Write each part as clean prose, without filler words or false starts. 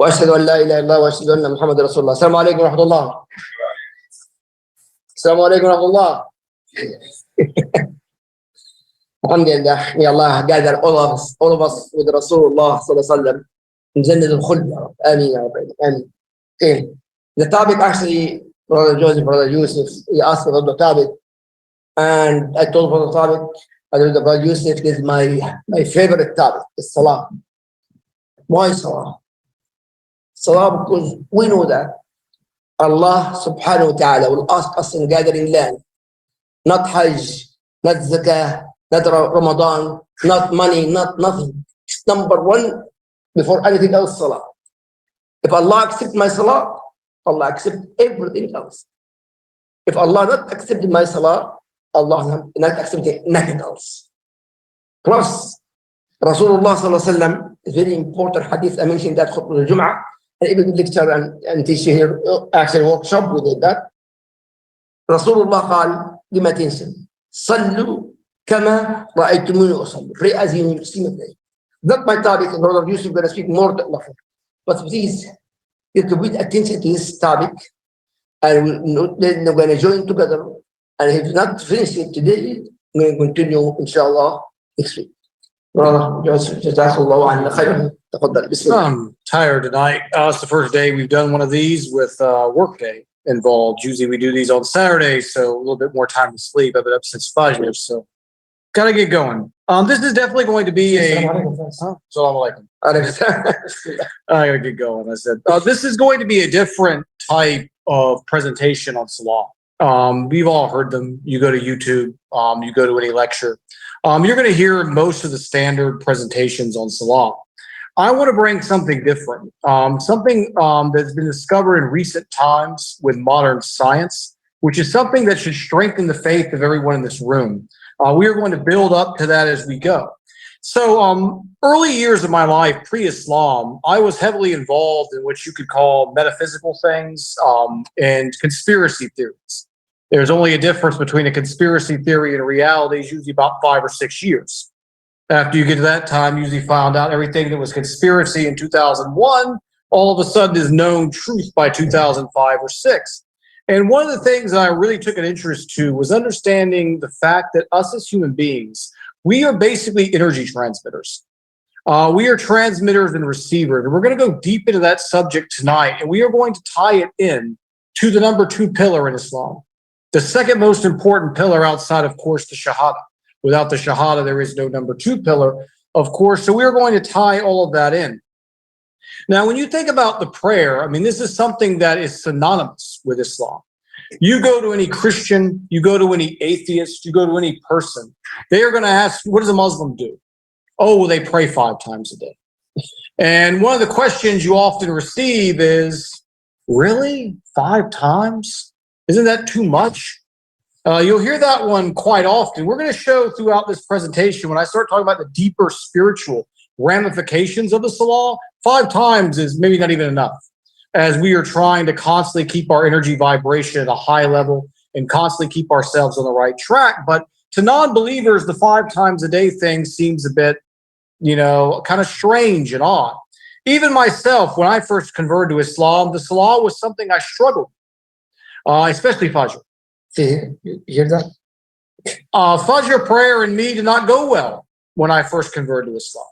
وأشهد أن لا إله إلا الله وأشهد أن محمد رسول الله. السلام عليكم ورحمة الله. السلام عليكم ورحمة الله. Alhamdulillah, may Allah gather all of us with Rasulullah sallallahu alaihi wasallam in Jannah al-Khuld. Ameen, ya Rabbi. Ameen. Okay. The topic actually, Brother Joseph, Brother Yusuf, he asked about the topic, and I told Brother Tariq, Brother Yusuf, this is my favorite topic, is Salah. Why Salah? Salah, because we know that Allah subhanahu wa ta'ala will ask us in gathering land, not Hajj, not Zakah, not Ramadan, not money, not nothing. It's number one before anything else, Salah. If Allah accepts my Salah, Allah accepts everything else. If Allah not accepted my Salah, Allah not accepting nothing else. Plus, Rasulullah sallallahu alaihi wasallam is very important hadith. I mentioned that khutbah al-Jum'ah, and even lecture and teach here, actually workshop with that. Rasulullah قال, give me attention. صلوا كما رأيتموني أصلي. Pray as you see me pray. That's my topic, and Brother Yusuf is going to speak more than that. But please, give complete attention to this topic, and we're going to join together. And if not finished it today, we're going to continue, inshallah, next week. Brother Joseph, jazakallahu anna khairan. Tafaddal. Bismillah. I'm tired tonight. It's the first day we've done one of these with workday involved. Usually we do these on Saturdays, so a little bit more time to sleep. I've been up since 5 years, so gotta get going. This is definitely going to be a. Assalamu alaikum. I gotta get going. I said this is going to be a different type of presentation on Salah. We've all heard them. You go to YouTube, you go to any lecture. You're going to hear most of the standard presentations on Salah. I want to bring something different, something that's been discovered in recent times with modern science, which is something that should strengthen the faith of everyone in this room. We are going to build up to that as we go. So early years of my life, pre-Islam, I was heavily involved in what you could call metaphysical things and conspiracy theories. There's only a difference between a conspiracy theory and a reality is usually about 5 or 6 years. After you get to that time, you usually found out everything that was conspiracy in 2001, all of a sudden is known truth by 2005 or 6. And one of the things that I really took an interest to was understanding the fact that us as human beings, we are basically energy transmitters. We are transmitters and receivers. And we're going to go deep into that subject tonight. And we are going to tie it in to the number 2 pillar in Islam. The second most important pillar outside, of course, the Shahada. Without the Shahada, there is no number 2 pillar, of course. So we're going to tie all of that in. Now, when you think about the prayer, I mean, this is something that is synonymous with Islam. You go to any Christian, you go to any atheist, you go to any person, they are going to ask, what does a Muslim do? Oh, well, they pray 5 times a day. And one of the questions you often receive is, really? 5 times? Isn't that too much? You'll hear that one quite often. We're going to show throughout this presentation, when I start talking about the deeper spiritual ramifications of the Salah, 5 times is maybe not even enough, as we are trying to constantly keep our energy vibration at a high level and constantly keep ourselves on the right track. But to non-believers, the 5 times a day thing seems a bit, kind of strange and odd. Even myself, when I first converted to Islam, the Salah was something I struggled with, especially Fajr. You hear that? Fajr prayer and me did not go well when I first converted to Islam.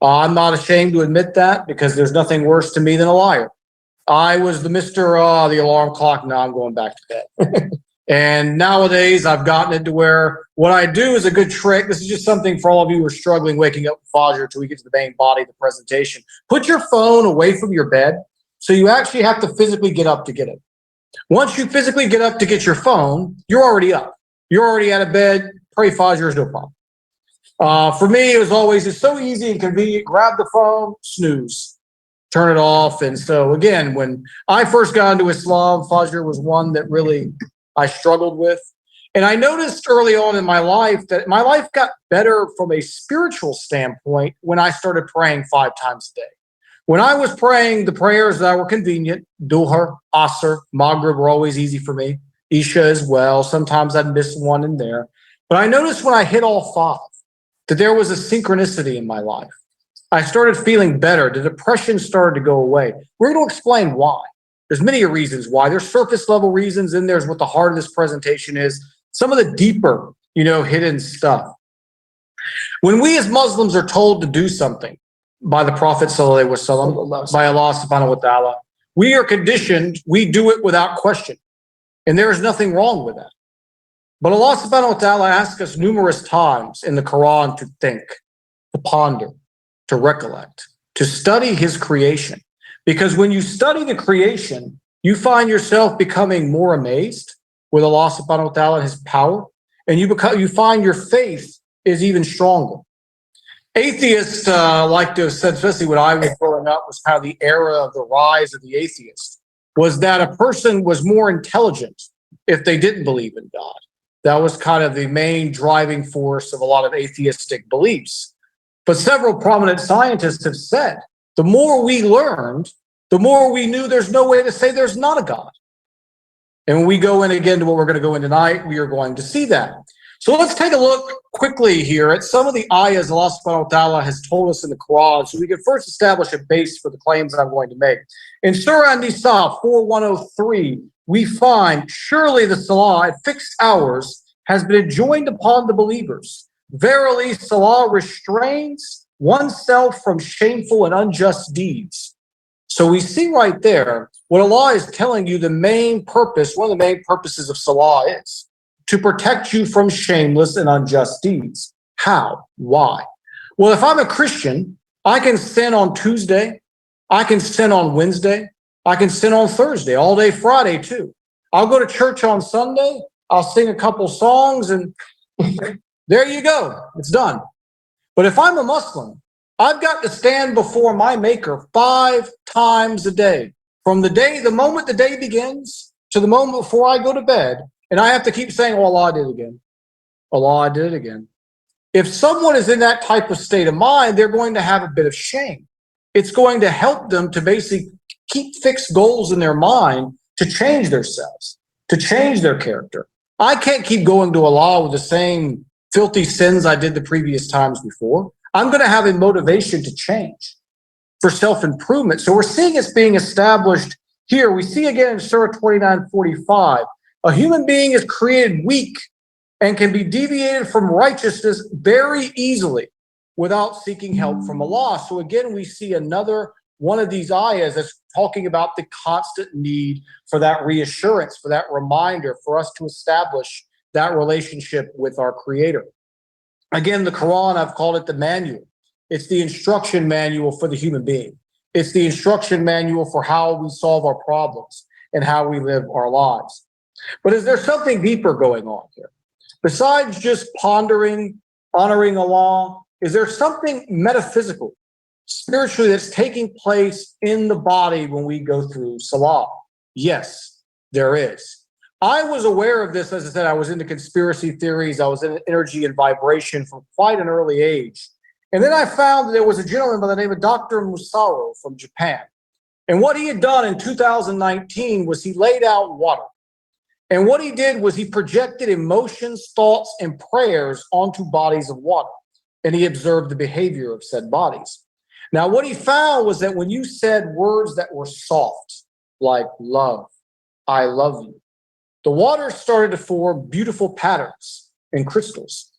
I'm not ashamed to admit that because there's nothing worse to me than a liar. I was the the alarm clock, now I'm going back to bed. And nowadays I've gotten it to where what I do is a good trick. This is just something for all of you who are struggling waking up with Fajr till we get to the main body of the presentation. Put your phone away from your bed so you actually have to physically get up to get it. Once you physically get up to get your phone, you're already up. You're already out of bed. Pray Fajr is no problem. For me, it was always just so easy and convenient. Grab the phone, snooze, turn it off. And so again, when I first got into Islam, Fajr was one that really I struggled with. And I noticed early on in my life that my life got better from a spiritual standpoint when I started praying 5 times a day. When I was praying the prayers that were convenient, Duhur, Asr, Maghrib were always easy for me. Isha as well. Sometimes I'd miss one in there. But I noticed when I hit all 5 that there was a synchronicity in my life. I started feeling better. The depression started to go away. We're going to explain why. There's many reasons why. There's surface level reasons, and there's what the heart of this presentation is. Some of the deeper, hidden stuff. When we as Muslims are told to do something by the Prophet sallallahu alaihi wasallam, by Allah subhanahu wa ta'ala, we are conditioned, we do it without question. And there is nothing wrong with that. But Allah subhanahu wa ta'ala asks us numerous times in the Quran to think, to ponder, to recollect, to study his creation. Because when you study the creation, you find yourself becoming more amazed with Allah subhanahu wa ta'ala and his power. And you find your faith is even stronger. Atheists like to have said, especially when I was growing up, was how the era of the rise of the atheist was that a person was more intelligent if they didn't believe in God. That was kind of the main driving force of a lot of atheistic beliefs. But several prominent scientists have said, the more we learned, the more we knew there's no way to say there's not a God. And when we go in again to what we're going to go in tonight, we are going to see that. So let's take a look quickly here at some of the ayahs Allah subhanahu wa ta'ala has told us in the Quran, so we can first establish a base for the claims that I'm going to make. In Surah An-Nisa 4:103, we find, surely the salah at fixed hours has been enjoined upon the believers. Verily, salah restrains oneself from shameful and unjust deeds. So we see right there what Allah is telling you the main purpose, one of the main purposes of salah is to protect you from shameless and unjust deeds. How? Why? Well, if I'm a Christian, I can sin on Tuesday, I can sin on Wednesday, I can sin on Thursday, all day Friday too. I'll go to church on Sunday, I'll sing a couple songs, and there you go, it's done. But if I'm a Muslim, I've got to stand before my Maker 5 times a day, from the moment the day begins to the moment before I go to bed. And I have to keep saying, oh, Allah did it again. Allah did it again. If someone is in that type of state of mind, they're going to have a bit of shame. It's going to help them to basically keep fixed goals in their mind to change themselves, to change their character. I can't keep going to Allah with the same filthy sins I did the previous times before. I'm going to have a motivation to change for self-improvement. So we're seeing it's being established here. We see again in Surah 29:45, a human being is created weak and can be deviated from righteousness very easily without seeking help from Allah. So again, we see another one of these ayahs that's talking about the constant need for that reassurance, for that reminder, for us to establish that relationship with our Creator. Again, the Quran, I've called it the manual. It's the instruction manual for the human being. It's the instruction manual for how we solve our problems and how we live our lives. But is there something deeper going on here? Besides just pondering, honoring Allah, is there something metaphysical, spiritually, that's taking place in the body when we go through salah? Yes, there is. I was aware of this, as I said, I was into conspiracy theories, I was in energy and vibration from quite an early age. And then I found that there was a gentleman by the name of Dr. Musaro from Japan. And what he had done in 2019 was he laid out water. And what he did was he projected emotions, thoughts, and prayers onto bodies of water. And he observed the behavior of said bodies. Now, what he found was that when you said words that were soft, like love, I love you, the water started to form beautiful patterns and crystals.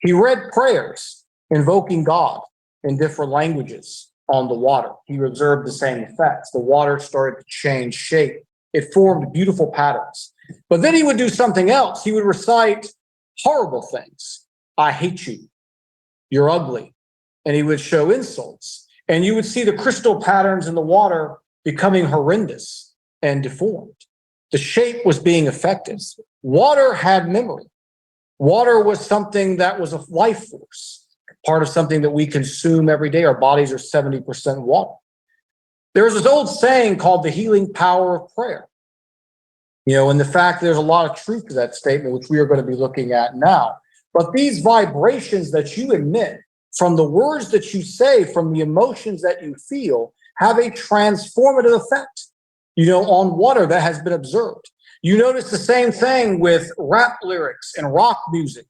He read prayers invoking God in different languages on the water. He observed the same effects. The water started to change shape. It formed beautiful patterns. But then he would do something else. He would recite horrible things. I hate you. You're ugly. And he would show insults. And you would see the crystal patterns in the water becoming horrendous and deformed. The shape was being affected. Water had memory. Water was something that was a life force, part of something that we consume every day. Our bodies are 70% water. There's this old saying called the healing power of prayer. And the fact there's a lot of truth to that statement, which we are going to be looking at now. But these vibrations that you emit from the words that you say, from the emotions that you feel, have a transformative effect, on water that has been observed. You notice the same thing with rap lyrics and rock music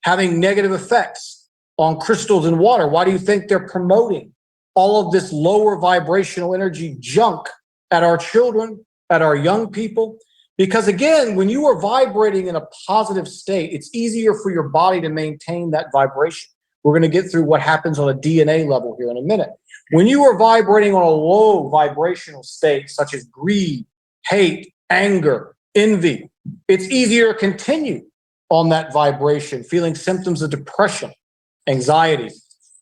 having negative effects on crystals in water. Why do you think they're promoting all of this lower vibrational energy junk at our children, at our young people. Because again, when you are vibrating in a positive state, it's easier for your body to maintain that vibration. We're going to get through what happens on a DNA level here in a minute. When you are vibrating on a low vibrational state, such as greed, hate, anger, envy, it's easier to continue on that vibration, feeling symptoms of depression, anxiety,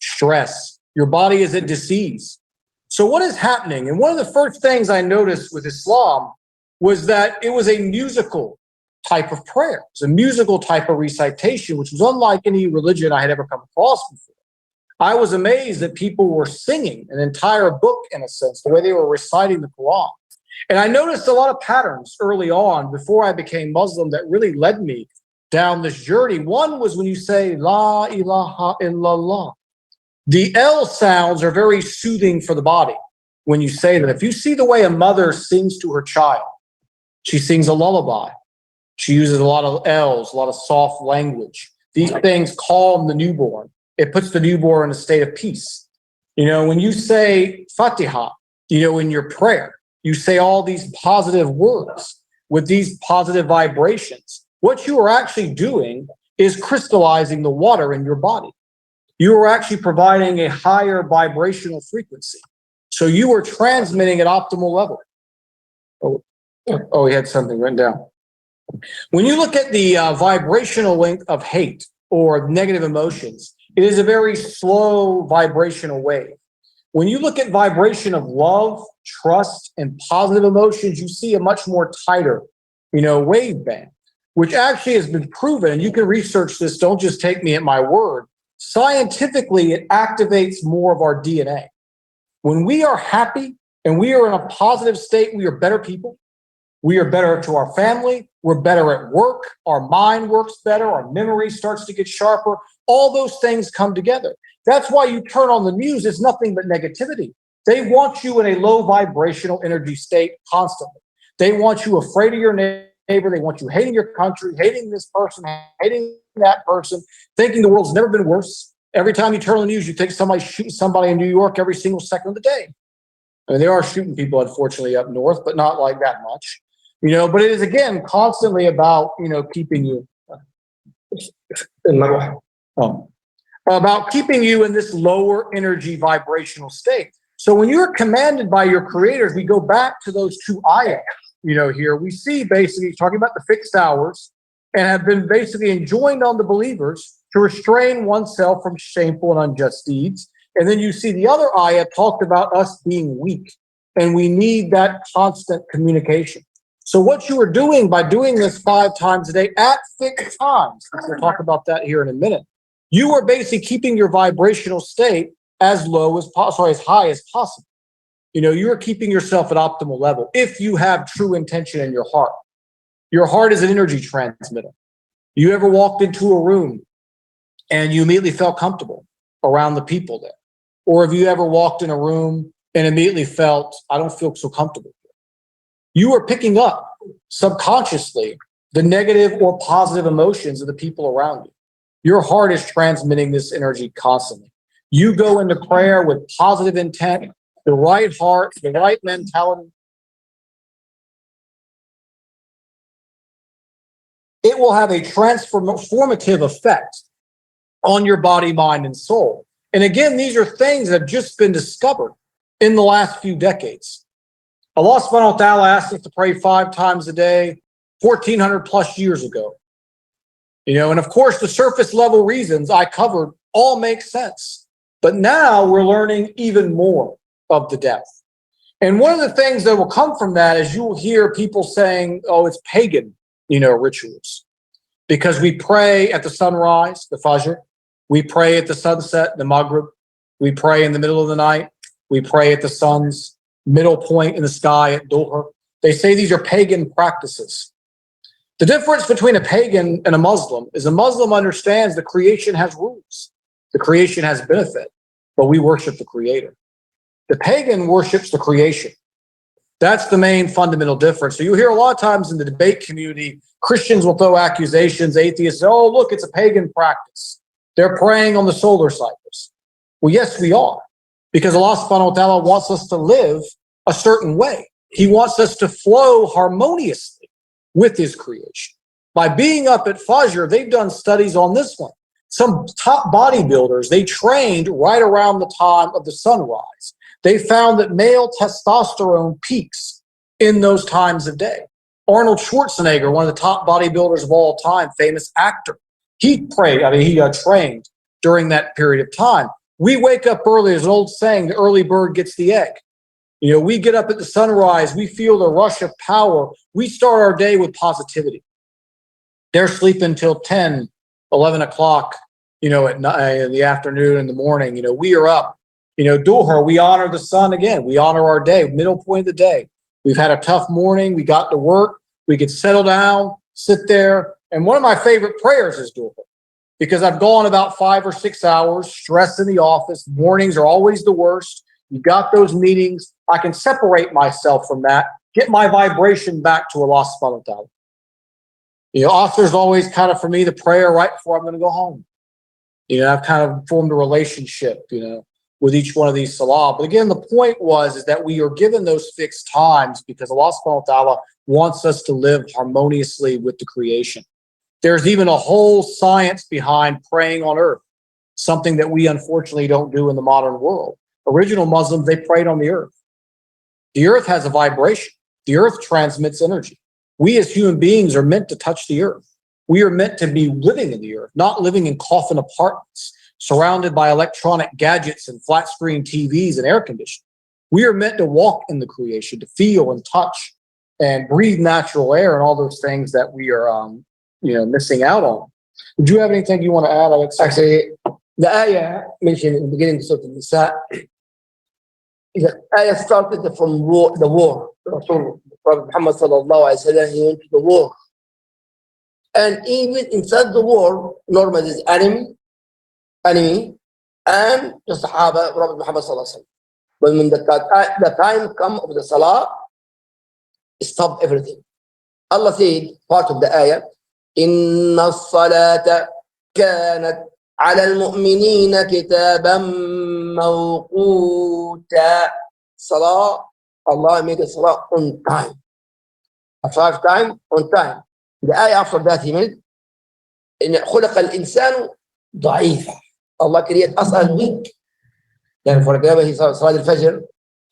stress. Your body is at disease. So what is happening? And one of the first things I noticed with Islam was that it was a musical type of prayer. It was a musical type of recitation, which was unlike any religion I had ever come across before. I was amazed that people were singing an entire book, in a sense, the way they were reciting the Quran. And I noticed a lot of patterns early on before I became Muslim that really led me down this journey. One was when you say, La ilaha illallah. The L sounds are very soothing for the body when you say that. If you see the way a mother sings to her child, she sings a lullaby. She uses a lot of L's, a lot of soft language. These things calm the newborn. It puts the newborn in a state of peace. You know, when you say Fatiha, you know, in your prayer, you say all these positive words with these positive vibrations. What you are actually doing is crystallizing the water in your body. You are actually providing a higher vibrational frequency. So you are transmitting at optimal level. Oh, we had something written down. When you look at the vibrational link of hate or negative emotions, it is a very slow vibrational wave. When you look at vibration of love, trust, and positive emotions, you see a much more tighter, wave band, which actually has been proven. And you can research this. Don't just take me at my word. Scientifically, it activates more of our DNA. When we are happy and we are in a positive state, we are better people. We are better to our family. We're better at work. Our mind works better. Our memory starts to get sharper. All those things come together. That's why you turn on the news. It's nothing but negativity. They want you in a low vibrational energy state constantly. They want you afraid of your neighbor. They want you hating your country, hating this person, hating that person, thinking the world's never been worse. Every time you turn on the news, you think somebody's shooting somebody in New York every single second of the day. I mean, they are shooting people, unfortunately, up north, but not like that much. But it is, again, constantly about, keeping you about keeping you in this lower energy vibrational state. So when you're commanded by your creators, we go back to those two ayahs, here we see basically talking about the fixed hours and have been basically enjoined on the believers to restrain oneself from shameful and unjust deeds. And then you see the other ayah talked about us being weak, and we need that constant communication. So what you are doing by doing this 5 times a day at fixed times, we'll talk about that here in a minute, you are basically keeping your vibrational state as high as possible. You're keeping yourself at optimal level if you have true intention in your heart. Your heart is an energy transmitter. You ever walked into a room and you immediately felt comfortable around the people there? Or have you ever walked in a room and immediately felt, I don't feel so comfortable? You are picking up subconsciously the negative or positive emotions of the people around you. Your heart is transmitting this energy constantly. You go into prayer with positive intent, the right heart, the right mentality. It will have a transformative effect on your body, mind, and soul. And again, these are things that have just been discovered in the last few decades. Allah subhanahu wa ta'ala asked us to pray 5 times a day, 1,400 plus years ago. And of course, the surface level reasons I covered all make sense. But now we're learning even more of the depth. And one of the things that will come from that is you will hear people saying, oh, it's pagan, rituals. Because we pray at the sunrise, the Fajr. We pray at the sunset, the Maghrib. We pray in the middle of the night. We pray at the sun's middle point in the sky at Dhuhr. They say these are pagan practices. The difference between a pagan and a Muslim is a Muslim understands the creation has rules. The creation has benefit, but we worship the Creator. The pagan worships the creation. That's the main fundamental difference. So you hear a lot of times in the debate community, Christians will throw accusations, atheists say, oh, look, it's a pagan practice. They're praying on the solar cycles. Well, yes, we are. because Allah subhanahu wa ta'ala wants us to live a certain way. He wants us to flow harmoniously with his creation. By being up at Fajr, they've done studies on this one. Some top bodybuilders, they trained right around the time of the sunrise. They found that male testosterone peaks in those times of day. Arnold Schwarzenegger, one of the top bodybuilders of all time, famous actor, he trained during that period of time. We wake up early. There's an old saying, the early bird gets the egg. You know, we get up at the sunrise. We feel the rush of power. We start our day with positivity. They're sleeping till 10, 11 o'clock, you know, at night, in the afternoon, in the morning. You know, we are up. You know, duha, we honor the sun again. We honor our day, middle point of the day. We've had a tough morning. We got to work. We could settle down, sit there. And one of my favorite prayers is duha, because I've gone about 5 or 6 hours, stressed in the office. Mornings are always the worst. You got those meetings. I can separate myself from that, get my vibration back to Allah subhanahu wa ta'ala. You know, Asr's always kind of, for me, the prayer right before I'm going to go home. You know, I've kind of formed a relationship, you know, with each one of these salah. But again, the point is that we are given those fixed times because Allah subhanahu wa ta'ala wants us to live harmoniously with the creation. There's even a whole science behind praying on earth, something that we unfortunately don't do in the modern world. Original Muslims, they prayed on the earth. The earth has a vibration. The earth transmits energy. We as human beings are meant to touch the earth. We are meant to be living in the earth, not living in coffin apartments, surrounded by electronic gadgets and flat screen TVs and air conditioning. We are meant to walk in the creation, to feel and touch and breathe natural air and all those things that we are missing out on. Did you have anything you want to add, Alex? Actually, the ayah mentioned in the beginning of Surah Al-Nisa, the ayah started from the war. Prophet Muhammad sallallahu alaihi wasallam, he went to the war. And even inside the war, normally there's enemy, and the Sahaba, Prophet Muhammad sallallahu alaihi wasallam. But when the time come of the Salah, stop everything. Allah said, part of the ayah, إِنَّ الصَّلَاةَ كَانَتْ عَلَى الْمُؤْمِنِينَ كِتَابًا مَوْقُوتًا. Salah, Allah made the Salah on time. A 5 time, on time. The ayah after that he made, إِنَّ خُلَقَ الْإِنسَانُ ضَعِيفًا. Allah created us as weak. Then for example, he saw Salah al-Fajr.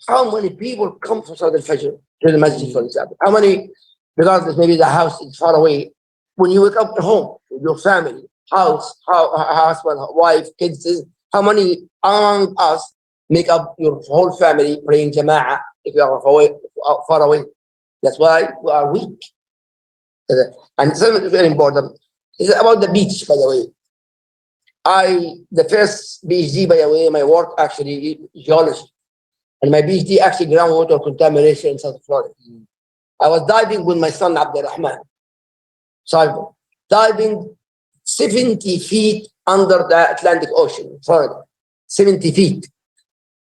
How many people come from Salah al-Fajr to the masjid, for example? How many, regardless, maybe the house is far away. When you wake up at home with your family, husband, wife, kids, how many among us make up your whole family praying jama'ah if you are far away? That's why we are weak. And something very important is about the beach, by the way. The first PhD, by the way, my work actually is geology. And my PhD actually groundwater contamination in South Florida. I was diving with my son, Abdurrahman. So diving 70 feet under the Atlantic Ocean, Florida. 70 feet.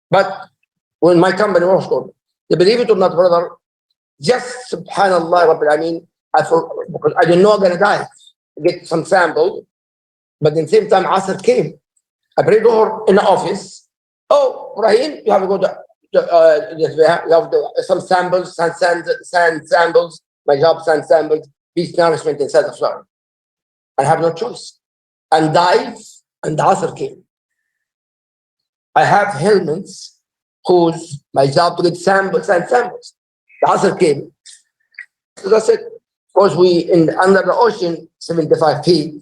But when my company was called, you believe it or not, brother, just subhanallah, Rabbil Alameen, because I didn't know I'm going to die. Get some sample. But at the same time, Asr came. I prayed over in the office. Oh, Rahim, you have to go to you have some samples, sand samples. My job, sand samples, beach nourishment inside of Florida. I have no choice. And dive, and the Asr came. I have helmets whose my job to get sand samples. The Asr came. As I said, of course, under the ocean, 75 feet.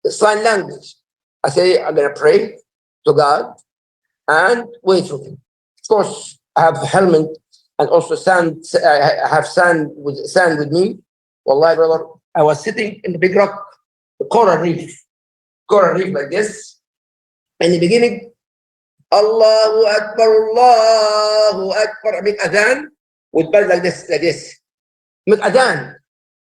The sign language. I say, I'm going to pray to God and wait for him. Of course, I have a helmet and also sand. I have sand with me. Wallahi, brother, I was sitting in the big rock, the coral reef like this. In the beginning, Allahu Akbar, Allahu Akbar. I make adhan with bird like this. Make adhan.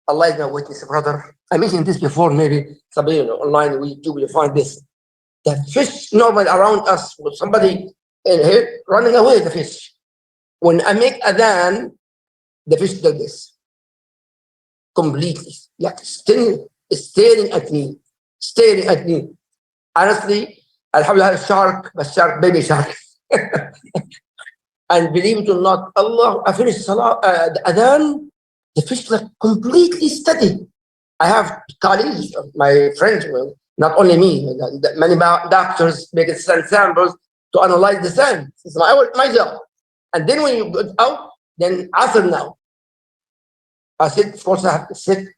Allah is my witness, brother. I mentioned this before, maybe somebody online, YouTube, you find this. The fish normally around us, with somebody in here running away, the fish. When I make adhan, the fish does this. Completely. Like staring at me. Honestly, alhamdulillah, baby shark. And believe it or not, Allah, I finished Salah, the Adhan, the fish like completely steady. I have colleagues, my friends, well, not only me, many doctors make it send samples to analyze the sand. It's my job. And then when you go out, then Asr now. I sit, of course, I have to sit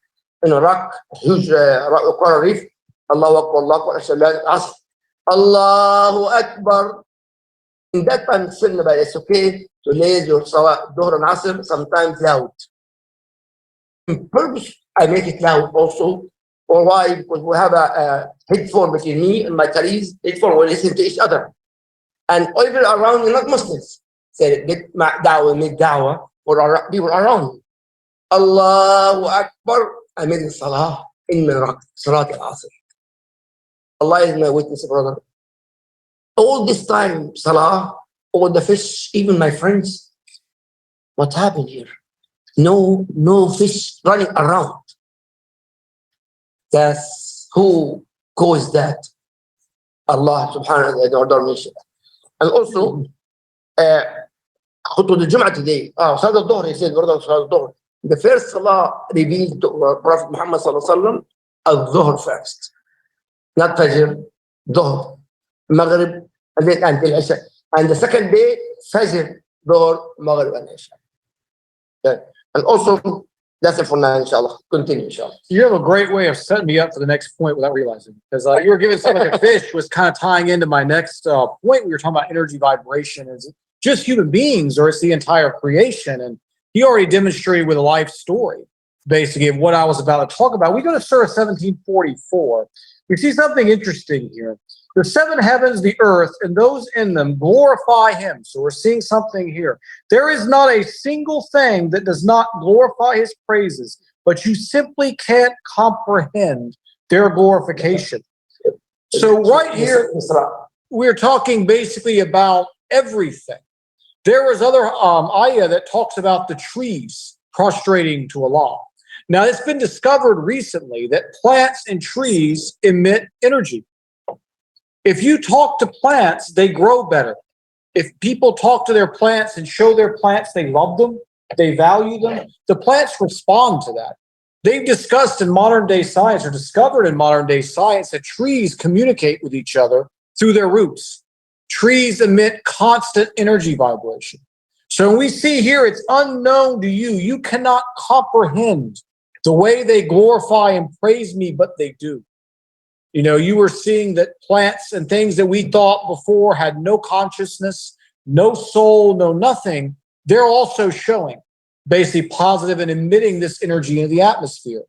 in a rock, a huge coral reef. Allahu Akbar, Allahu Akbar, Asr. Allahu Akbar. In that time, it's okay to lay your Salah, Dhuhr and Asr, sometimes loud. On purpose, I make it loud also. Or why? Because we have a headphone between me and my colleagues. Headphone, we listen to each other. And even around, you're not Muslims. Say, get dawah, make dawah, or people around. Allahu Akbar. I made the Salah in Salat al-Asr. Allah is my witness, brother. All this time, Salah, all the fish, even my friends, what happened here? No fish running around. That's who caused that. Allah subhanahu wa ta'ala. And also, خطوة الجمعة today. Salat al-Dhuhr, he said, brother, Salat al-Dhuhr. The first Salah revealed to Prophet Muhammad sallallahu alaihi wasallam, al-Dhuhr first. Not Fajr, Dhuhr, Maghrib, and then until Isha. And the second day, Fajr, Dhuhr, Maghrib, and Isha. Yeah. And also, that's it for now, inshallah. Continue, inshallah. You have a great way of setting me up for the next point without realizing. Because you were giving something like a fish was kind of tying into my next point. We were talking about energy vibration. Is it just human beings or it's the entire creation? And he already demonstrated with a life story, basically, of what I was about to talk about. We go to Surah 1744. We see something interesting here. The seven heavens, the earth, and those in them glorify him. So we're seeing something here. There is not a single thing that does not glorify his praises, but you simply can't comprehend their glorification. So right here, we're talking basically about everything. There was other ayah that talks about the trees prostrating to Allah. Now, it's been discovered recently that plants and trees emit energy. If you talk to plants, they grow better. If people talk to their plants and show their plants they love them, they value them, the plants respond to that. They've discussed in modern day science, or discovered in modern day science, that trees communicate with each other through their roots. Trees emit constant energy vibration. So when we see here, it's unknown to you. You cannot comprehend the way they glorify and praise me, but they do. You know, you were seeing that plants and things that we thought before had no consciousness, no soul, no nothing. They're also showing basically positive and emitting this energy into the atmosphere.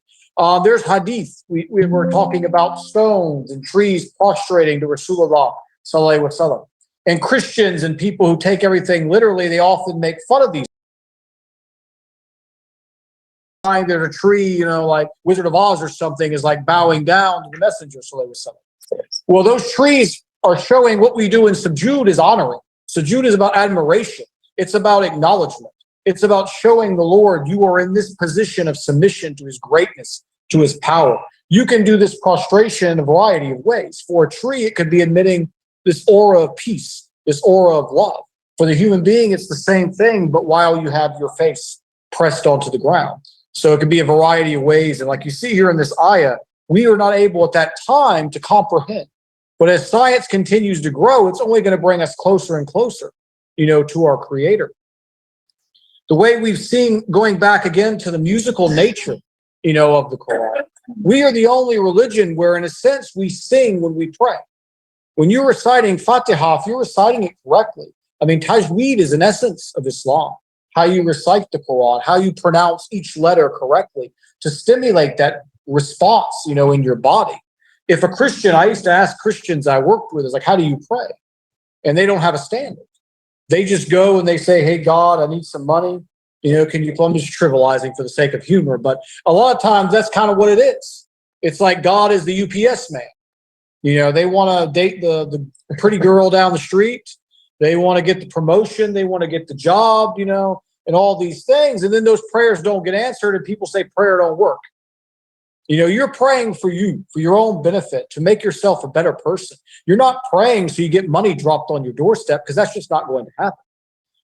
There's hadith. We were talking about stones and trees prostrating to Rasulullah sallallahu alaihi wasallam. And Christians and people who take everything literally, they often make fun of these. There's a tree, you know, like Wizard of Oz or something, is like bowing down to the messenger. Well, those trees are showing what we do in sujood is honoring. Sujood is about admiration. It's about acknowledgement. It's about showing the Lord you are in this position of submission to his greatness, to his power. You can do this prostration in a variety of ways. For a tree, it could be emitting this aura of peace, this aura of love. For the human being, it's the same thing, but while you have your face pressed onto the ground. So it could be a variety of ways. And like you see here in this ayah, we are not able at that time to comprehend. But as science continues to grow, it's only going to bring us closer and closer, you know, to our creator. The way we've seen, going back again to the musical nature, you know, of the Quran, we are the only religion where, in a sense, we sing when we pray. When you're reciting Fatiha, if you're reciting it correctly, I mean, Tajweed is an essence of Islam. How you recite the Quran, how you pronounce each letter correctly to stimulate that response, you know, in your body. If a Christian, I used to ask Christians I worked with, is like, how do you pray? And they don't have a standard. They just go and they say, hey, God, I need some money. You know, can you, I'm just trivializing for the sake of humor, but a lot of times that's kind of what it is. It's like God is the UPS man. You know, they want to date the pretty girl down the street. They want to get the promotion. They want to get the job, you know, and all these things. And then those prayers don't get answered and people say prayer don't work. You know, you're praying for you, for your own benefit, to make yourself a better person. You're not praying so you get money dropped on your doorstep, because that's just not going to happen.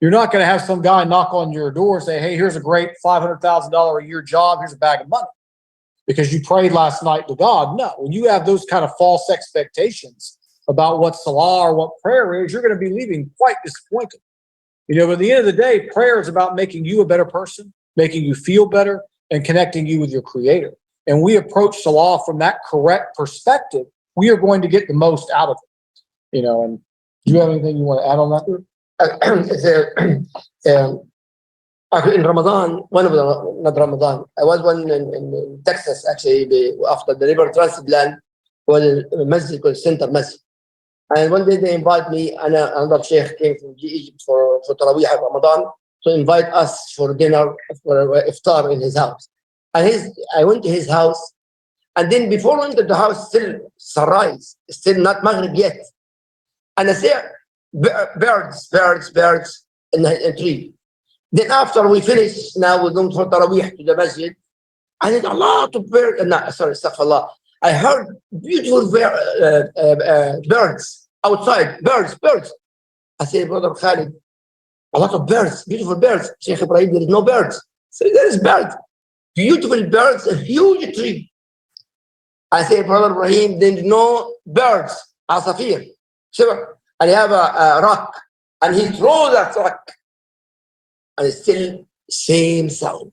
You're not going to have some guy knock on your door and say, hey, here's a great $500,000 a year job. Here's a bag of money because you prayed last night to God. No, when you have those kind of false expectations about what salah or what prayer is, you're going to be leaving quite disappointed. You know, but at the end of the day, prayer is about making you a better person, making you feel better, and connecting you with your creator. And we approach salah from that correct perspective, we are going to get the most out of it. You know, and do you have anything you want to add on that? In Ramadan, not Ramadan, I was one in Texas actually, after the river transplant, was a masjid called Center Masjid. And one day they invite me, and another sheikh came from Egypt for Taraweeh at Ramadan, to invite us for dinner, for iftar in his house. And I went to his house, and then before I entered the house, still sunrise, still not Maghrib yet. And I see birds in the tree. Then after we finish, now we're going for Taraweeh to the masjid. I did a lot of birds. Astaghfirullah. I heard beautiful birds outside. Birds. I said, Brother Khalid, a lot of birds, beautiful birds. Sheikh Ibrahim, there is no birds. So there is birds. Beautiful birds, a huge tree. I said, Brother Ibrahim, there is no birds. Asafir. And he have a rock. And he throws that rock. And it's still same sound.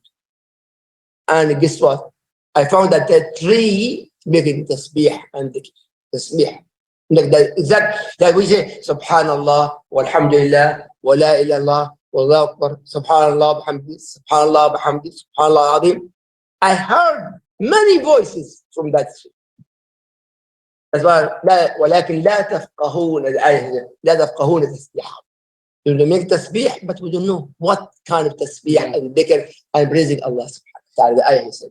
And guess what? I found that the tree making tasbih and tasbih. Like that we say, Subhanallah, walhamdulillah, wa la ilallah, wallahu akbar, Subhanallah, bihamdi, Subhanallah azim. I heard many voices from that tree. That's why, ولكن لا تفقهون الآية, لا تفقهون تسبيحهم. You make tasbih, but we don't know what kind of tasbih and dhikr and praising Allah subhanahu wa ta'ala. The ayah said.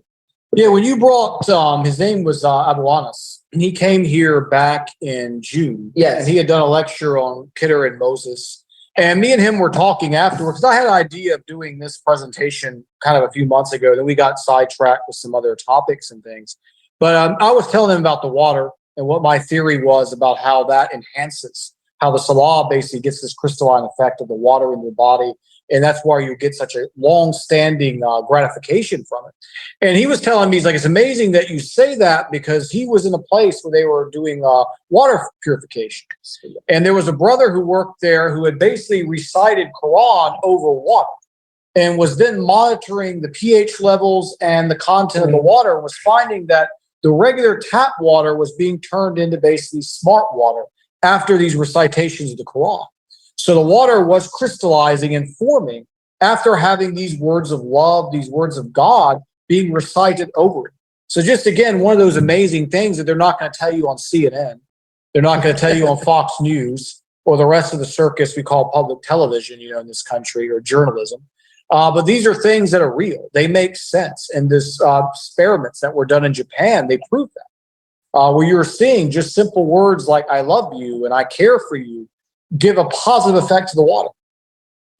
Yeah, when you brought, his name was Abu Anas, and he came here back in June. Yes. And he had done a lecture on Kidder and Moses. And me and him were talking afterwards, because I had an idea of doing this presentation kind of a few months ago. Then we got sidetracked with some other topics and things. But I was telling him about the water and what my theory was about how that enhances, how the salah basically gets this crystalline effect of the water in your body. And that's why you get such a long-standing gratification from it. And he was telling me, he's like, it's amazing that you say that, because he was in a place where they were doing water purification. And there was a brother who worked there who had basically recited Quran over water and was then monitoring the pH levels and the content of the water, and was finding that the regular tap water was being turned into basically smart water after these recitations of the Quran. So the water was crystallizing and forming after having these words of love, these words of God being recited over it. So just again, one of those amazing things that they're not going to tell you on CNN. They're not going to tell you on Fox News or the rest of the circus we call public television, you know, in this country, or journalism. But these are things that are real. They make sense. And this experiments that were done in Japan, they prove that. Where you're seeing just simple words like I love you and I care for you give a positive effect to the water.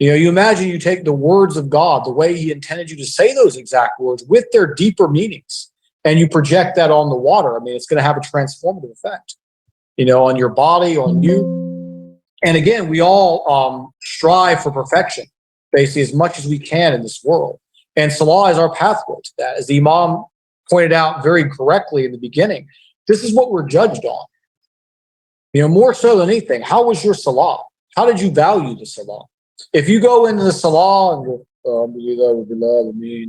You know, you imagine you take the words of God, the way he intended you to say those exact words with their deeper meanings, and you project that on the water. I mean, it's going to have a transformative effect, you know, on your body, on you. And again, we all strive for perfection, basically, as much as we can in this world. And salah is our pathway to that. As the Imam pointed out very correctly in the beginning, this is what we're judged on. You know, more so than anything, how was your salah? How did you value the salah? If you go into the salah and go,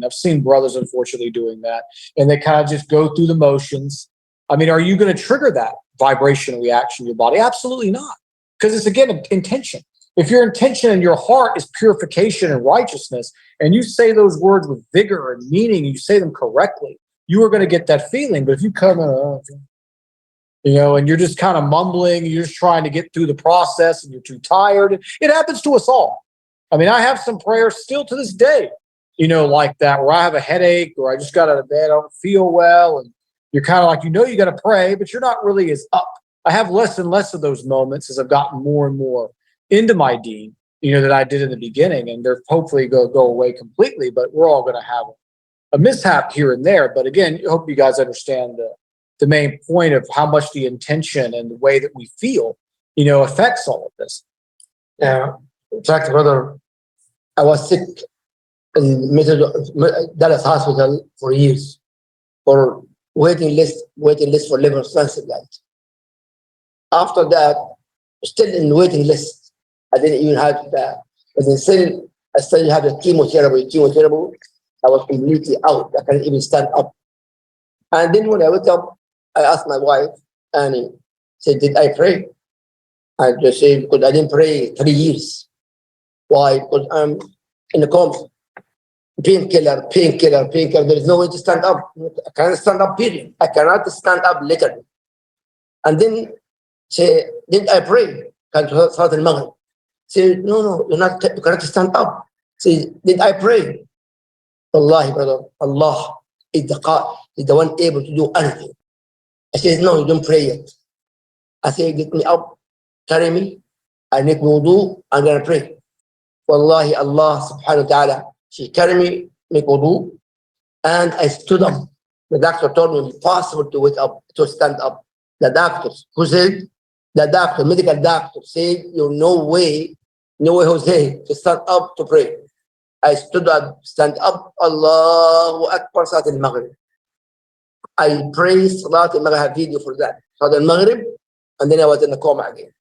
I've seen brothers, unfortunately, doing that, and they kind of just go through the motions. I mean, are you going to trigger that vibration reaction in your body? Absolutely not. Because it's, again, intention. If your intention in your heart is purification and righteousness, and you say those words with vigor and meaning, and you say them correctly, you are going to get that feeling. But if you come in, you know, and you're just kind of mumbling, you're just trying to get through the process, and you're too tired. It happens to us all. I mean, I have some prayers still to this day, you know, like that, where I have a headache, or I just got out of bed, I don't feel well, and you're kind of like, you know, you got to pray, but you're not really as up. I have less and less of those moments as I've gotten more and more into my deen, you know, that I did in the beginning, and they're hopefully go away completely, but we're all going to have a mishap here and there. But again, I hope you guys understand the main point of how much the intention and the way that we feel, affects all of this. Yeah. In fact, brother, I was sick in Dallas Hospital for years, for waiting list for liver transplant. After that, still in waiting list. I didn't even have that. But then I still have the chemotherapy. I was completely out. I can't even stand up. And then when I wake up, I asked my wife, and he said, did I pray? I just said, because I didn't pray 3 years. Why? Because I'm in the coma. Painkiller. There is no way to stand up. I can't stand up, period. I cannot stand up literally. And then say, did I pray? Can't start in Maghrib. Say, no, you cannot stand up. Say, did I pray? Wallahi, brother, Allah is the one able to do anything. I said, no, you don't pray yet. I said, get me up, carry me, I make wudu, I'm going to pray. Wallahi, Allah subhanahu wa ta'ala, she carried me, make wudu, and I stood up. The doctor told me it's impossible to wake up, to stand up. The medical doctor said, you're no way, Jose, to stand up to pray. I stood up, stand up, Allahu Akbar, Salat al-Maghrib. I praised Salat al-Maghrib, I have video for that. Salat al-Maghrib, and then I was in a coma again.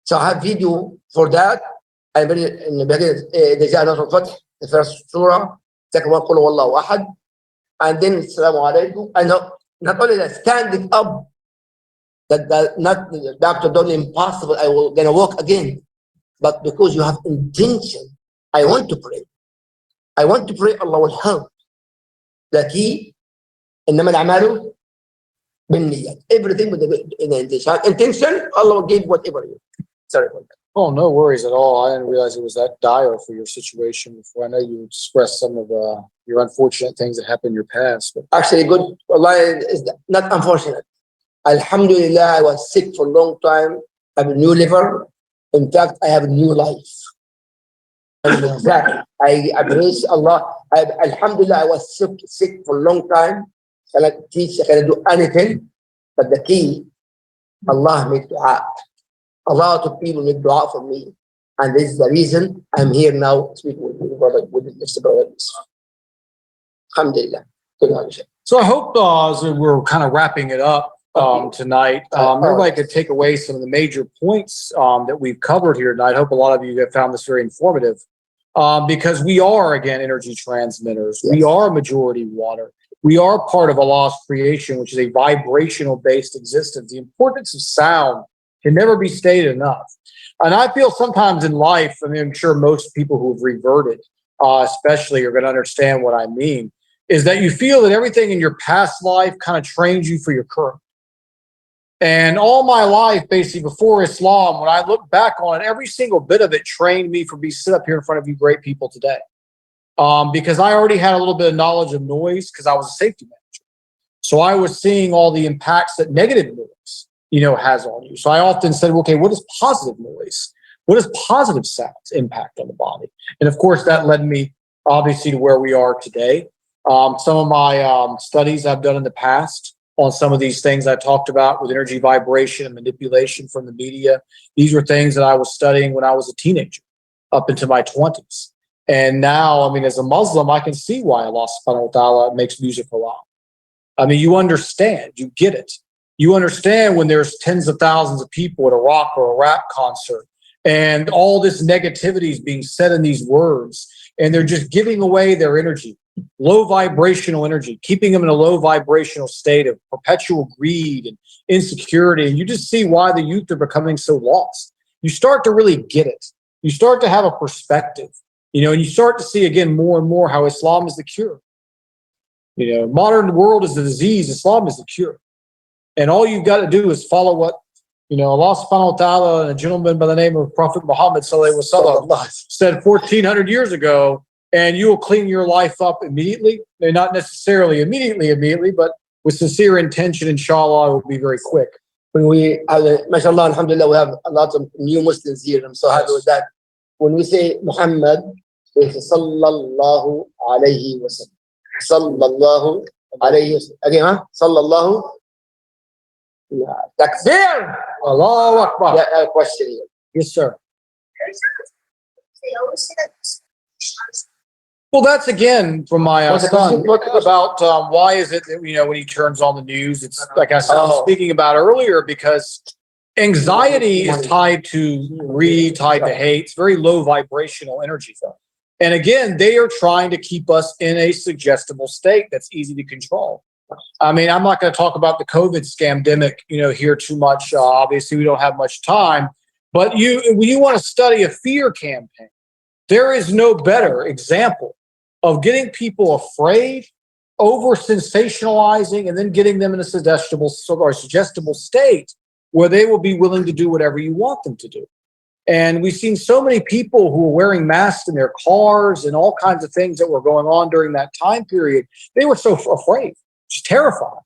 So I have video for that. I read it in the beginning, the first surah, second one, Qul Huwallahu Ahad, and then Assalamu Alaikum. And not only that, standing up, not the doctor told me impossible, I will gonna walk again. But because you have intention, I want to pray. Allah will help. That إنما الأعمال بالنيات. Everything with the intention, Allah will give whatever you. Sorry about that. Oh, no worries at all. I didn't realize it was that dire for your situation before. I know you expressed some of your unfortunate things that happened in your past. But actually, good. Allah is not unfortunate. Alhamdulillah, I was sick for a long time. I have a new liver. In fact, I have a new life. Exactly. I praise Allah. Alhamdulillah, I was sick for a long time. I cannot teach, I cannot do anything. But the key, Allah made dua. A lot of people make dua for me. And this is the reason I'm here now speaking with you, brother, with Mr. Brother. Alhamdulillah. So I hope as we're kind of wrapping it up tonight, everybody could take away some of the major points that we've covered here tonight. I hope a lot of you have found this very informative because we are, again, energy transmitters. Yes. We are majority water. We are part of Allah's creation, which is a vibrational-based existence. The importance of sound can never be stated enough. And I feel sometimes in life, I mean, I'm sure most people who have reverted, especially, are going to understand what I mean, is that you feel that everything in your past life kind of trains you for your current. And all my life, basically, before Islam, when I look back on it, every single bit of it trained me for me to sit up here in front of you great people today. Because I already had a little bit of knowledge of noise because I was a safety manager. So I was seeing all the impacts that negative noise, has on you. So I often said, okay, what is positive noise? What does positive sounds impact on the body? And of course, that led me obviously to where we are today. Some of my studies I've done in the past on some of these things I talked about with energy vibration and manipulation from the media. These were things that I was studying when I was a teenager up into my 20s. And now, I mean, as a Muslim, I can see why Allah subhanahu wa ta'ala makes music halal. I mean, you understand, you get it. You understand when there's tens of thousands of people at a rock or a rap concert and all this negativity is being said in these words and they're just giving away their energy, low vibrational energy, keeping them in a low vibrational state of perpetual greed and insecurity. And you just see why the youth are becoming so lost. You start to really get it. You start to have a perspective, and you start to see again more and more how Islam is the cure. Modern world is the disease. Islam is the cure. And all you've got to do is follow what, Allah subhanahu wa ta'ala and a gentleman by the name of Prophet Muhammad sallallahu alaihi wasallam said 1400 years ago, and you will clean your life up immediately. Not necessarily immediately, but with sincere intention, inshallah, it will be very quick. When we, mashallah, alhamdulillah, we have a lot of new Muslims here. I'm so happy with that. When we say Muhammad, It's sallallahu alayhi wa sallam. Sallallahu alayhi wa sallam. Again, huh? Sallallahu. Takbir! Allahu Akbar. Yeah, question here. Yes, sir. Well, that's again from my son about why is it that, when he turns on the news, it's like I was speaking about earlier, because anxiety is tied to greed, tied to hate. It's very low vibrational energy. And again, they are trying to keep us in a suggestible state that's easy to control. I mean, I'm not going to talk about the COVID scamdemic, here too much. Obviously, we don't have much time. But when you want to study a fear campaign, there is no better example of getting people afraid, over sensationalizing, and then getting them in a suggestible state where they will be willing to do whatever you want them to do. And we've seen so many people who were wearing masks in their cars and all kinds of things that were going on during that time period. They were so afraid, just terrified,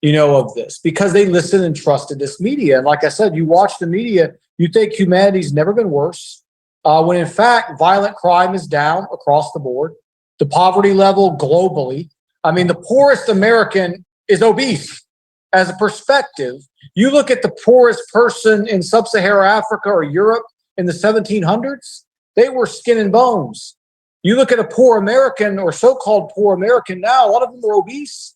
of this, because they listened and trusted this media. And like I said, you watch the media, you think humanity's never been worse, when in fact, violent crime is down across the board. The poverty level globally. I mean, the poorest American is obese. As a perspective, you look at the poorest person in sub-Saharan Africa or Europe in the 1700s, they were skin and bones. You look at a poor American or so-called poor American now, a lot of them are obese.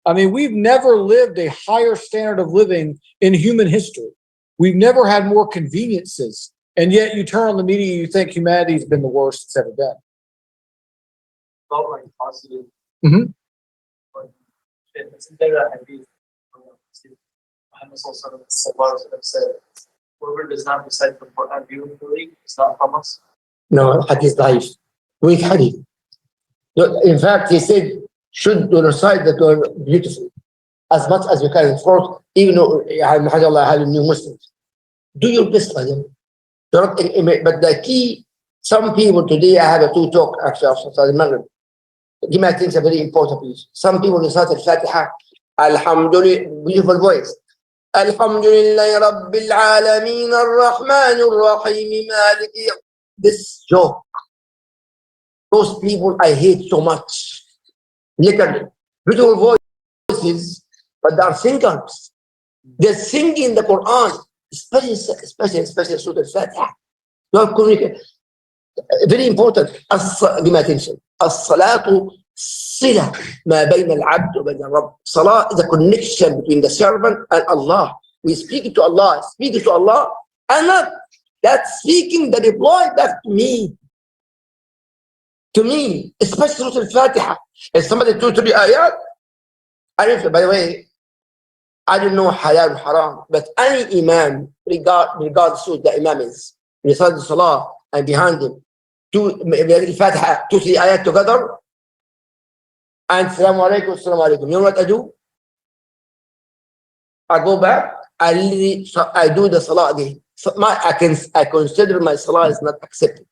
I mean, we've never lived a higher standard of living in human history. We've never had more conveniences. And yet you turn on the media, you think humanity's been the worst it's ever been. Like positive. Mm-hmm. Isn't there a hadith Muhammad said, whoever does not recite the Quran beautifully is not from us? No, hadith daif. Weak hadith. In fact, he said, should recite the Quran beautifully, as much as you can. For even though new Muslims, do your best by them. But the key, some people today, I had a talk actually after the Maghrib. Give me, I think, a very important piece. Some people recite al-Fatiha, Alhamdulillah, beautiful voice. Alhamdulillah Rabbil Alameen Ar-Rahman Ar-Rahim Maliki. This joke, those people I hate so much. Literally, beautiful voices, but they are singers. They're singing the Quran, especially Surah Al-Fatiha. You have communication. Very important. Give me attention. الصلاة صلة ما بين العبد وبين الرب. Salah is a connection between the servant and Allah. We speak to Allah, and not that speaking the reply back to me. To me, especially Surah Al-Fatiha. If somebody 2-3 ayat, by the way, I don't know halal and haram, but any imam, regardless who the imam is, recite the salah and behind him, Al-Fatiha, 2-3 ayat together, and Assalamu alaikum. You know what I do? I go back, I do the salah again. So I consider my salah is not accepted.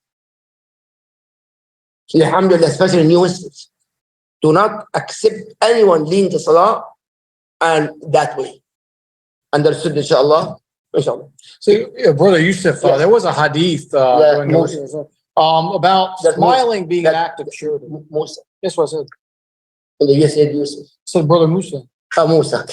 So, alhamdulillah, especially new Muslims, do not accept anyone leading the salah and that way. Understood, inshallah? Inshallah. So, Brother Yusuf, there was a hadith about smiling being an act of charity. Musa. Yes, what I said. Yes, Yusuf. So, Brother Musa. Musa.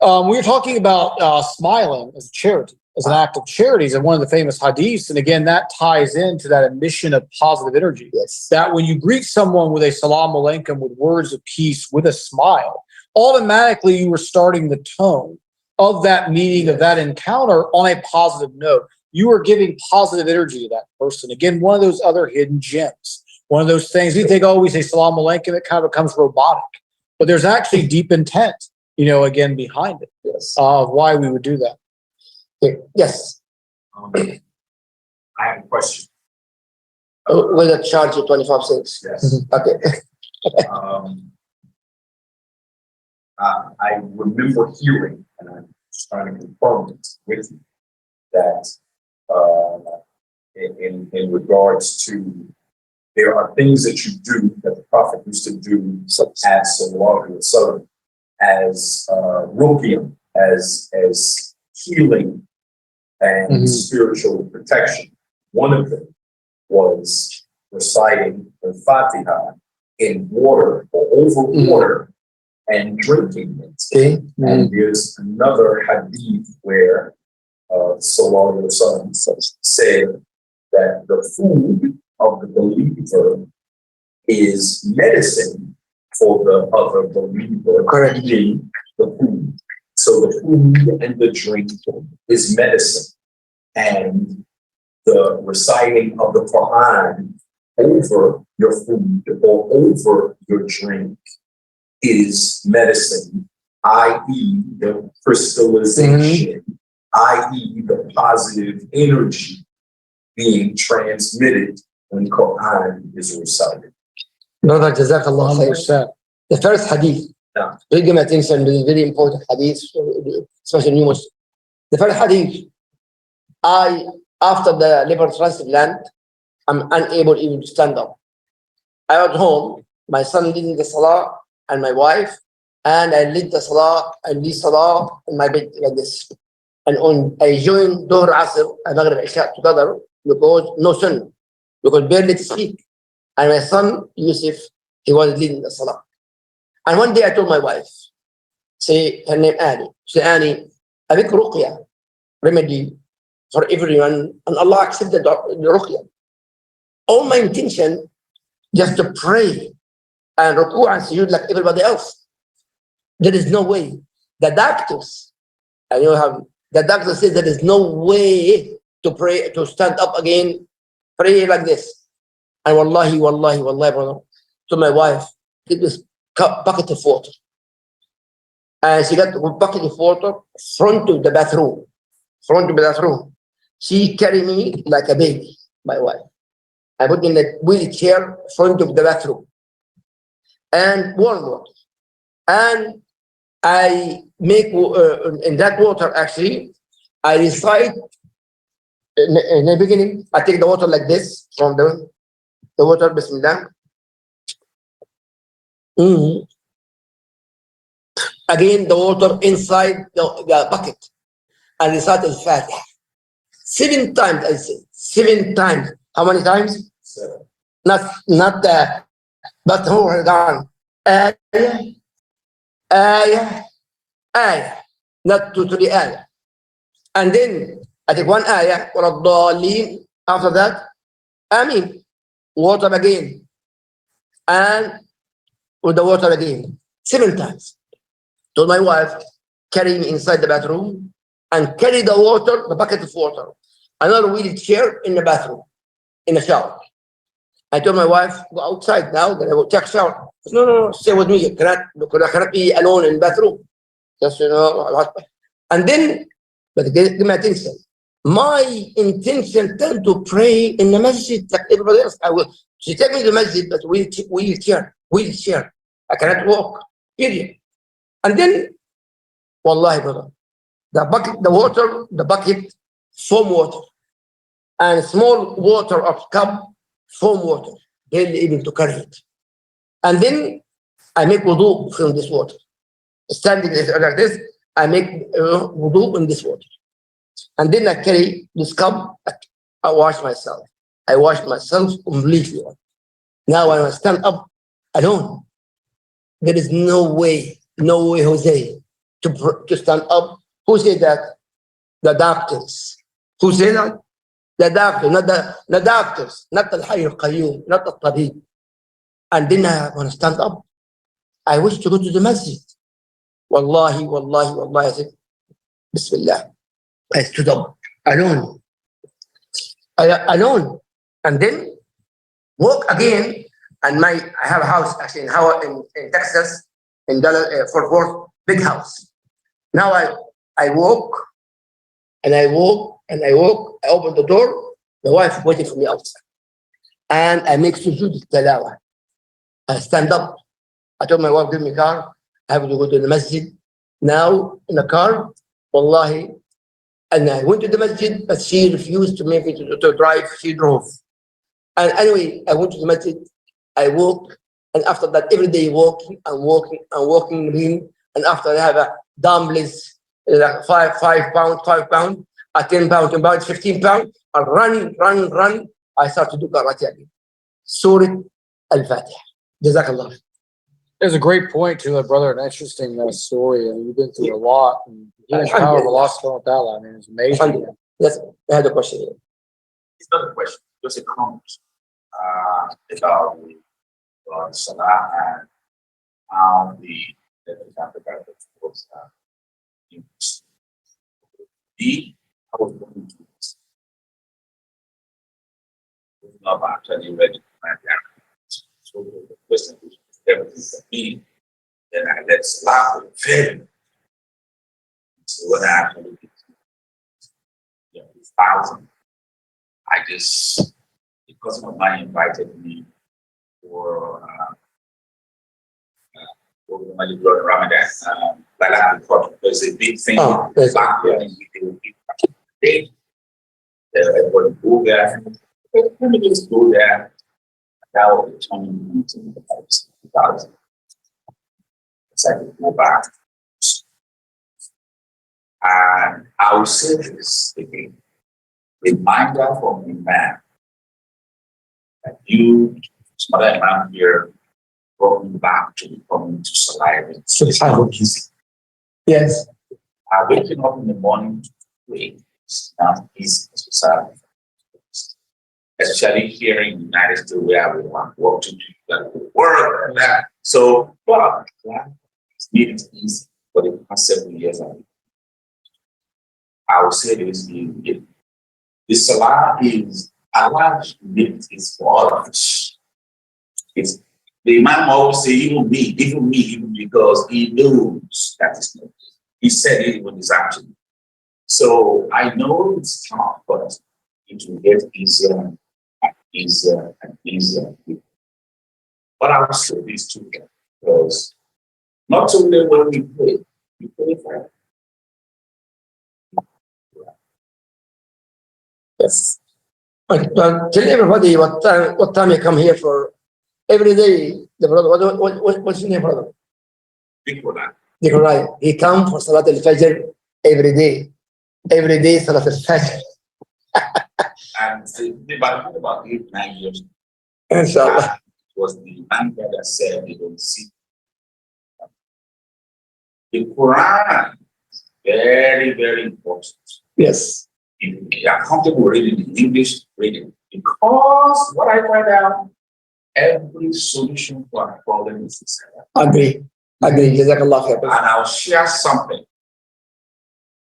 We were talking about smiling as charity, as an act of charity, and one of the famous hadiths. And again, that ties into that emission of positive energy. Yes. That when you greet someone with a salam alaikum, with words of peace, with a smile, automatically you were starting the tone of that meeting, of that encounter on a positive note. You are giving positive energy to that person. Again, one of those other hidden gems. One of those things we think, we say salam alaikum, it kind of becomes robotic. But there's actually deep intent, again, behind it. Yes. Of why we would do that. Okay. Yes. I have a question. Will it charge you 25 cents? Yes. Okay. I remember hearing, and I'm just trying to confirm it with you, that in regards to, there are things that you do that the Prophet used to do as sallallahu alaihi wasallam, as ruqyah, as healing and spiritual protection. One of them was reciting the Fatiha in water or over water and drinking it. Okay. And there's another hadith where Sallallahu Alaihi Wasallam said that the food of the believer is medicine for the other believer. Correct. Eating the food. So the food and the drink is medicine. And the reciting of the Quran over your food or over your drink is medicine, i.e. the crystallization, i.e. the positive energy being transmitted when Quran is recited. Brother, Jazakallah khair. The first hadith, really give my attention to this very important hadith, especially new Muslim. The first hadith, after the liver transplant, I'm unable even to stand up. I was home, my son leading the salah and my wife, and I lead the salah and lead salah in my bed like this. And I joined Dhuhr, Asr, and Maghrib, Isha together because no son, because barely to speak. And my son, Yusuf, he was leading the salah. And one day I told my wife, say her name Annie, say Annie, I make ruqya, remedy for everyone, and Allah accepted the ruqya. All my intention just to pray and ruku and sujood like everybody else. There is no way. The doctors, and you have the doctor says there is no way to pray, to stand up again, pray like this. And wallahi, brother, to my wife, get this bucket of water. And she got a bucket of water front of the bathroom. She carried me like a baby, my wife. I put in a wheelchair front of the bathroom and warm water. And I make, in that water actually, I recite, in the beginning, I take the water like this from the water, Bismillah. Again, the water inside the bucket. And recite al-Fatiha. 7 times, I say, 7 times. How many times? 7. Not but hold on. Ayah. Not 2 to 3 ayah. And then I take 1 ayah, after that, water again. And with the water again. 7 times. Told my wife, carry me inside the bathroom and carry the water, the bucket of water. Another wheelchair in the bathroom, in the shower. I told my wife, go outside now, then I will take a shower. No, stay with me. I cannot be alone in the bathroom. Just, and then, but give me attention. My intention turned to pray in the masjid like everybody else. She take me to the masjid, but wheelchair. I cannot walk, period. And then, wallahi, brother, the bucket, foam water, and small water of cup, foam water, barely able to carry it. And then I make wudu from this water. Standing like this, I make wudu in this water. And then I carry this cup, I wash myself. I wash myself completely. Now when I stand up alone, there is no way, Jose, to stand up. Who said that? The doctors. Who said that? The doctor, not the doctors, not the Hayy al-Qayyum, not the Tabib. And then I want to stand up. I wish to go to the masjid. Wallahi, I said, Bismillah. I stood up alone. Alone. And then walk again. And I have a house actually in Texas, in Dallas, Fort Worth, big house. Now I walk, and I walk, I open the door, the wife waiting for me outside. And I make sujood tilawah. I stand up. I told my wife, give me a car. I have to go to the masjid. Now, in the car, wallahi, and I went to the masjid, but she refused to make me to drive. She drove. And anyway, I went to the masjid. I walked, and after that, every day walking. And after I have a dumbbells, like 5 pounds, 10 pounds, 15 pounds, I run. I start to do karate again. Surah Al-Fatiha. Jazakallah. There's a great point to it, brother. An interesting story. And you've been through a lot. And the power of Allah subhanahu wa ta'ala. I mean, it's amazing. Yes, I had a question here. It's not a question, just a comment about the Salah and how the was I was going to this. Not actually ready to my parents. So the question is everything for me, then I let Salah fail. So when I actually did 1,000, I just, because my mom invited me for Ramadan, there's a big thing back there. Everybody go there. Let me just go there. That was the 20,000. So I could go back. And I will say this again. Reminder from the man that you, Mother Imam here, brought me back to becoming to Salah. It's not easy. Yes. Waking up in the morning to pray is not easy, especially here in the United States where we want work to do the work and that. So, but it's made it easy for the past 7 years. I will say this: the Salah is Allah made it for all of us. It's the Imam always say, even me, because he knows that it's not. He said it when it's actually. So I know it's tough, but it will get easier and easier and easier. But I will say this too, because not only when we pray for it. Yes. But tell everybody what time you come here for. Every day, the brother, what's your name, brother? Nikolai. He come for Salat al-Fajr every day. Every day, Salat al-Fajr. And about 8-9 years. Inshallah. It was the man that said they don't see. The Quran is very, very important. Yes. If you are comfortable reading the English, read it. Because what I find out, every solution to a problem is the same. Agree. Jazakallah khair. And I'll share something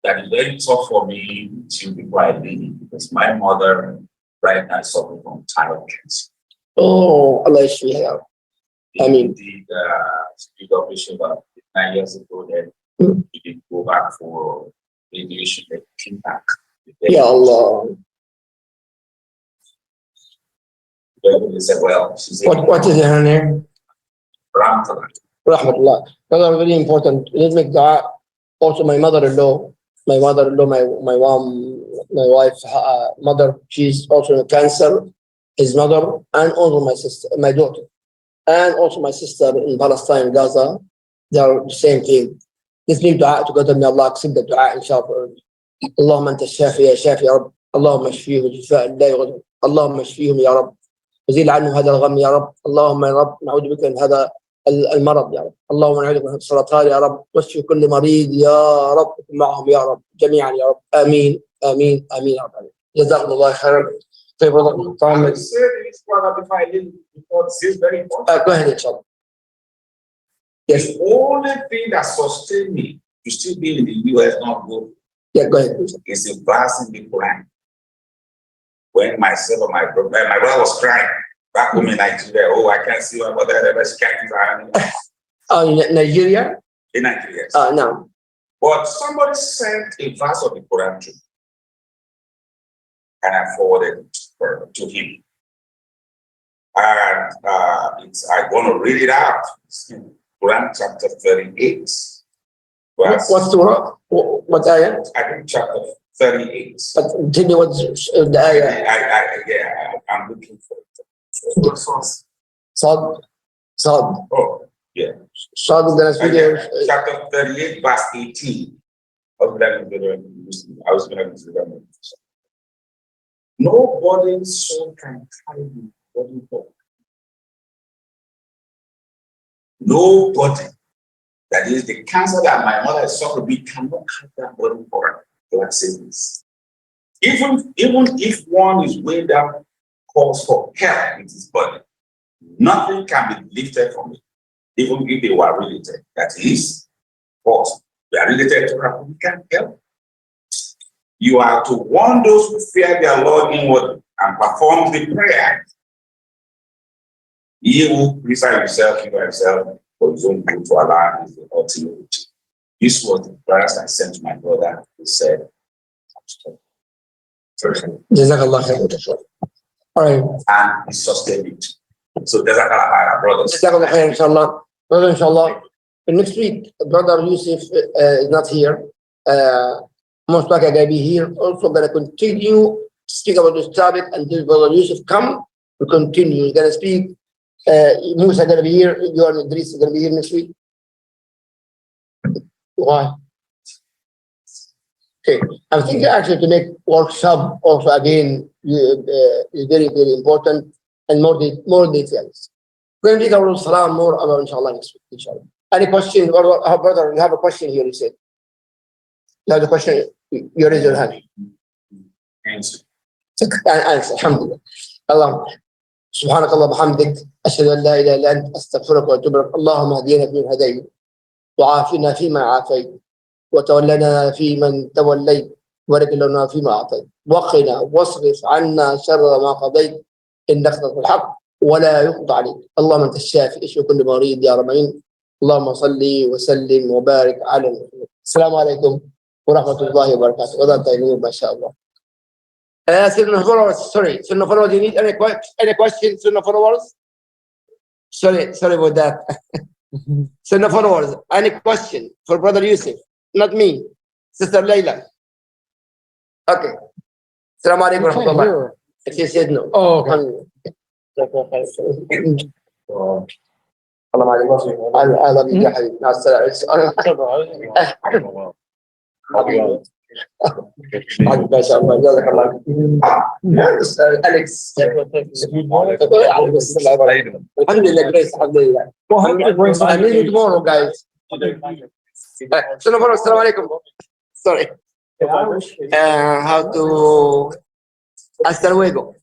that is very tough for me to be quite leading, because my mother right now is suffering from thyroid cancer. Oh, Allah yashfiha. I mean, did speak operation about 9 years ago. Then we did go back for radiation. That came back. Ya Allah. They said, well, she's What is her name? Rahmatullah. Brother, very important. Let's make dua. Also, my mother-in-law, my mom, my wife's mother, she's also in cancer. His mother, and also my sister, my daughter, and also my sister in Palestine, Gaza. They are the same thing. Let's make dua together. May Allah accept the dua, inshallah. اللهم أنت الشافي يا شافي يا رب. اللهم اشفيهم شفاء لا يغادر. اللهم اشفيهم يا رب. وزيل عنهم هذا الغم يا رب. اللهم يا رب نعوذ بك من هذا المرض يا رب. اللهم نعوذ بك من السرطان يا رب. واشفي كل مريض يا رب معهم يا رب جميعا يا رب. آمين آمين آمين يا رب. جزاكم الله خيرا. طيب والله طعم. Go ahead, inshallah. Yes. The only thing that sustained me to still be in the US, not go. Yeah, go ahead. Is a verse in the Quran. When myself and my brother was crying back home in Nigeria. Oh, I can't see my mother. She can't. Oh, in Nigeria? In Nigeria. No. But somebody sent a verse of the Quran to me, and I forwarded it to him. And I'm going to read it out. Quran chapter 38. What's the word? What ayah? I think chapter 38. But tell me what's the ayah. I'm looking for it. Sad. Oh, yeah. Sad chapter 38, verse 18. I was going to Nobody's soul can carry the body forward. Nobody. That is the cancer that my mother is suffering with cannot carry that body forward. God says this. Even if one is weighed down, calls for help with his body, nothing can be lifted from it, even if they were related. That is, of course, they are related to her, we can't help. You are to warn those who fear their Lord inwardly and perform the prayer. He who purifies himself, keep himself, for his own good to Allah is the ultimate. This was the prayers I sent to my brother. He said, Jazakallah khair. All right. and he sustained it. So Jazakallah khair, brothers. Jazakallah khair, inshallah. Brother, inshallah. Next week, Brother Yusuf is not here. Most likely going to be here. Also going to continue to speak about this topic until Brother Yusuf come. We continue. He's going to speak. Musa going to be here. You and Idris are going to be here next week. Why? Okay. I'm thinking actually to make workshop also again is very, very important and more details. We're going to take our salam more about inshallah next week. Inshallah. Any questions? Brother, you have a question here, you said. You have a question? You raise your hand. Answer. Answer. Alhamdulillah. Allah. سبحانك اللهم وبحمدك أشهد أن لا إله إلا أنت أستغفرك وأتوب إليك اللهم اهدنا فيمن هديت وعافنا فيما عافيت وتولنا فيمن توليت وبارك لنا فيما أعطيت وقنا واصرف عنا شر ما قضيت إنك تقضي الحق ولا يقضى عليك اللهم أنت الشافي اشف كل مريض يا رب العالمين اللهم صل وسلم وبارك على محمد السلام عليكم ورحمة الله وبركاته وذا طيبين ما شاء الله. Sunnahfollowers, sorry, Sunnahfollowers, you need any questions, Sunnahfollowers? Sorry about that. Sunnahfollowers, any question for Brother Yusuf? Not me, Sister Layla. Okay. Assalamu alaikum wa rahmatullah. She said no. Oh, okay. I love you, Habibi. ما شاء الله جزاك الله أليكس الحمد لله Grace الحمد لله I need you tomorrow guys. السلام عليكم. Sorry. How to hasta luego.